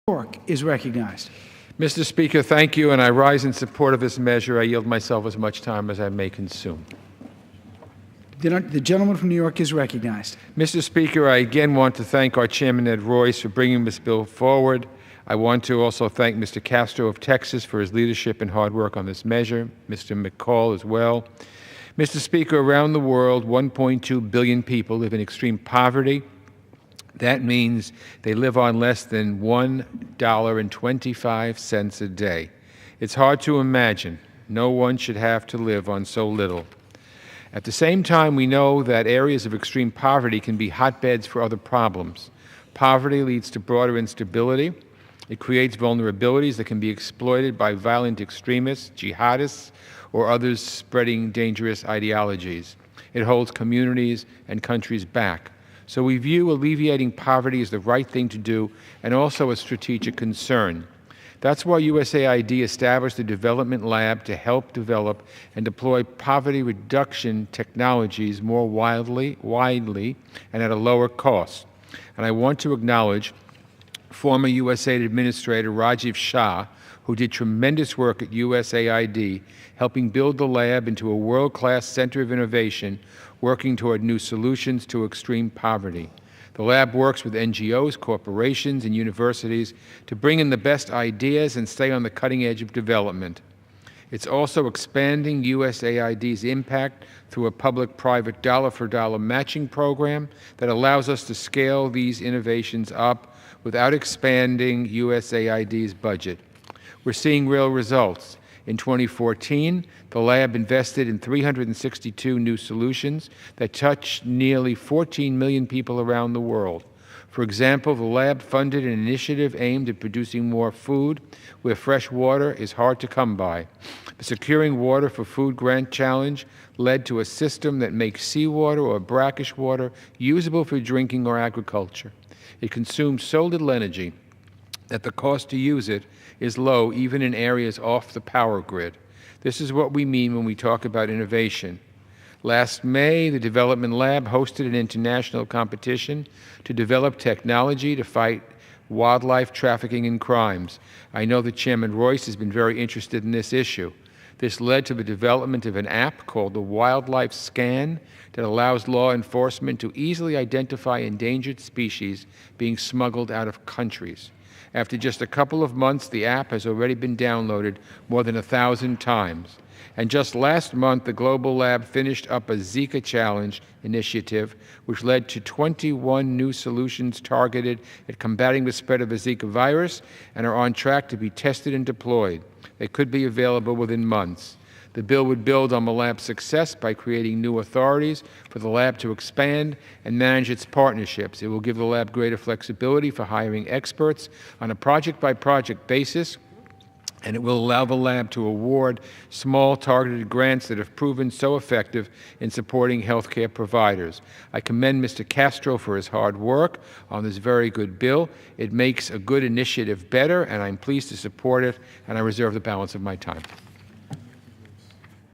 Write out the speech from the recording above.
York is recognized. Mr. Speaker, thank you, and I rise in support of this measure. I yield myself as much time as I may consume. The gentleman from New York is recognized. Mr. Speaker, I again want to thank our Chairman Ed Royce for bringing this bill forward. I want to also thank Mr. Castro of Texas for his leadership and hard work on this measure, Mr. McCall as well. Mr. Speaker, around the world, 1.2 billion people live in extreme poverty. That means they live on less than $1.25 a day. It's hard to imagine. No one should have to live on so little. At the same time, we know that areas of extreme poverty can be hotbeds for other problems. Poverty leads to broader instability. It creates vulnerabilities that can be exploited by violent extremists, jihadists, or others spreading dangerous ideologies. It holds communities and countries back. So we view alleviating poverty as the right thing to do and also a strategic concern. That's why USAID established a development lab to help develop and deploy poverty reduction technologies more widely and at a lower cost. And I want to acknowledge former USAID Administrator Rajiv Shah, who did tremendous work at USAID, helping build the lab into a world-class center of innovation, working toward new solutions to extreme poverty. The lab works with NGOs, corporations, and universities to bring in the best ideas and stay on the cutting edge of development. It's also expanding USAID's impact through a public-private dollar-for-dollar matching program that allows us to scale these innovations up without expanding USAID's budget. We're seeing real results. In 2014, the lab invested in 362 new solutions that touch nearly 14 million people around the world. For example, the lab funded an initiative aimed at producing more food where fresh water is hard to come by. The Securing Water for Food Grant Challenge led to a system that makes seawater or brackish water usable for drinking or agriculture. It consumes so little energy that the cost to use it is low even in areas off the power grid. This is what we mean when we talk about innovation. Last May, the Development Lab hosted an international competition to develop technology to fight wildlife trafficking and crimes. I know that Chairman Royce has been very interested in this issue. This led to the development of an app called the Wildlife Scan that allows law enforcement to easily identify endangered species being smuggled out of countries. After just a couple of months, the app has already been downloaded more than 1,000 times. And just last month, the Global Lab finished up a Zika Challenge initiative, which led to 21 new solutions targeted at combating the spread of the Zika virus and are on track to be tested and deployed. They could be available within months. The bill would build on the lab's success by creating new authorities for the lab to expand and manage its partnerships. It will give the lab greater flexibility for hiring experts on a project-by-project basis, and it will allow the lab to award small targeted grants that have proven so effective in supporting healthcare providers. I commend Mr. Castro for his hard work on this very good bill. It makes a good initiative better, and I'm pleased to support it, and I reserve the balance of my time.